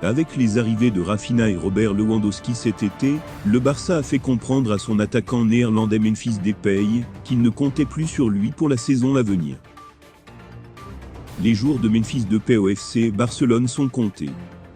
Avec les arrivées de Raphinha et Robert Lewandowski cet été, le Barça a fait comprendre à son attaquant néerlandais Memphis Depay qu'il ne comptait plus sur lui pour la saison à venir. Les jours de Memphis Depay au FC Barcelone sont comptés.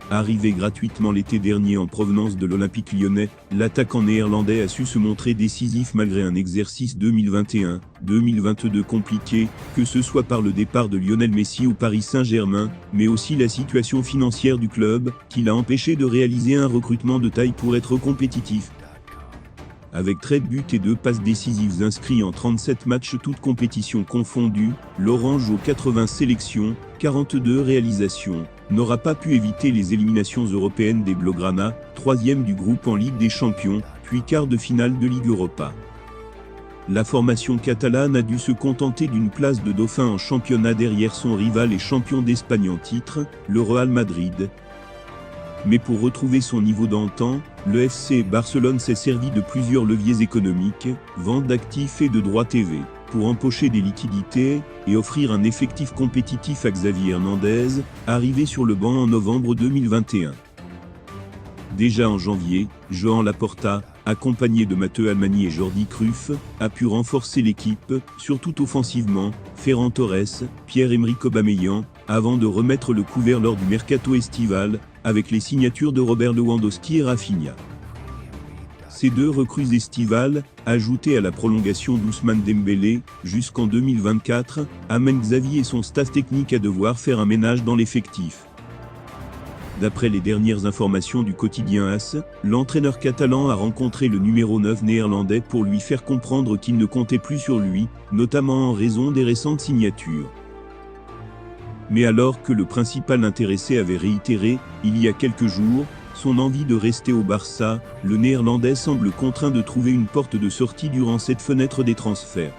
Arrivé gratuitement l'été dernier en provenance de l'Olympique lyonnais, l'attaquant néerlandais a su se montrer décisif malgré un exercice 2021-2022 compliqué, que ce soit par le départ de Lionel Messi au Paris Saint-Germain, mais aussi la situation financière du club, qui l'a empêché de réaliser un recrutement de taille pour être compétitif. Avec 13 buts et 2 passes décisives inscrits en 37 matchs toutes compétitions confondues, l'Orange aux 80 sélections, 42 réalisations, n'aura pas pu éviter les éliminations européennes des Blaugrana, 3e du groupe en Ligue des Champions, puis quart de finale de Ligue Europa. La formation catalane a dû se contenter d'une place de dauphin en championnat derrière son rival et champion d'Espagne en titre, le Real Madrid. Mais pour retrouver son niveau d'antan, le FC Barcelone s'est servi de plusieurs leviers économiques, vente d'actifs et de droits TV, pour empocher des liquidités et offrir un effectif compétitif à Xavi Hernandez, arrivé sur le banc en novembre 2021. Déjà en janvier, Joan Laporta, accompagné de Matteo Almani et Jordi Cruyff, a pu renforcer l'équipe, surtout offensivement, Ferran Torres, Pierre-Emerick Aubameyang, avant de remettre le couvert lors du mercato estival, avec les signatures de Robert Lewandowski et Raphinha. Ces deux recrues estivales, ajoutées à la prolongation d'Ousmane Dembélé, jusqu'en 2024, amènent Xavi et son staff technique à devoir faire un ménage dans l'effectif. D'après les dernières informations du quotidien AS, l'entraîneur catalan a rencontré le numéro 9 néerlandais pour lui faire comprendre qu'il ne comptait plus sur lui, notamment en raison des récentes signatures. Mais alors que le principal intéressé avait réitéré, il y a quelques jours, son envie de rester au Barça, le néerlandais semble contraint de trouver une porte de sortie durant cette fenêtre des transferts.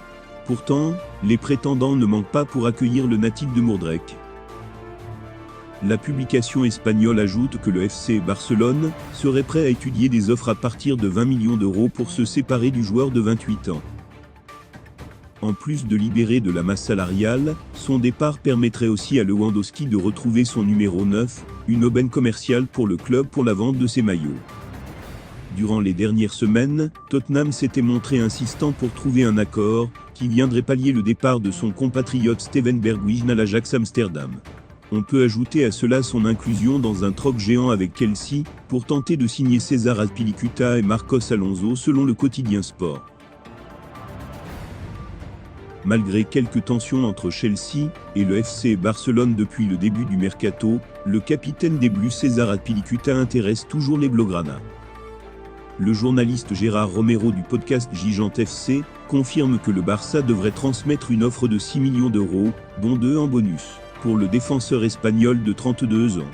Pourtant, les prétendants ne manquent pas pour accueillir le natif de Moerdijk. La publication espagnole ajoute que le FC Barcelone serait prêt à étudier des offres à partir de 20 millions d'euros pour se séparer du joueur de 28 ans. En plus de libérer de la masse salariale, son départ permettrait aussi à Lewandowski de retrouver son numéro 9, une aubaine commerciale pour le club pour la vente de ses maillots. Durant les dernières semaines, Tottenham s'était montré insistant pour trouver un accord, qui viendrait pallier le départ de son compatriote Steven Bergwijn à l'Ajax Amsterdam. On peut ajouter à cela son inclusion dans un troc géant avec Chelsea, pour tenter de signer César Azpilicueta et Marcos Alonso selon le quotidien Sport. Malgré quelques tensions entre Chelsea et le FC Barcelone depuis le début du mercato, le capitaine des Blues César Azpilicueta intéresse toujours les Blaugrana. Le journaliste Gérard Romero du podcast Gigante FC confirme que le Barça devrait transmettre une offre de 6 millions d'euros, dont 2 en bonus, pour le défenseur espagnol de 32 ans.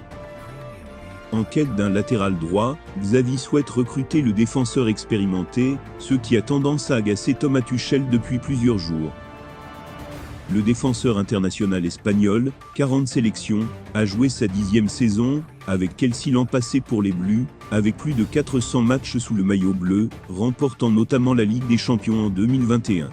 En quête d'un latéral droit, Xavi souhaite recruter le défenseur expérimenté, ce qui a tendance à agacer Thomas Tuchel depuis plusieurs jours. Le défenseur international espagnol, 40 sélections, a joué sa 10e saison, avec Chelsea l'an passé pour les Bleus, avec plus de 400 matchs sous le maillot bleu, remportant notamment la Ligue des Champions en 2021.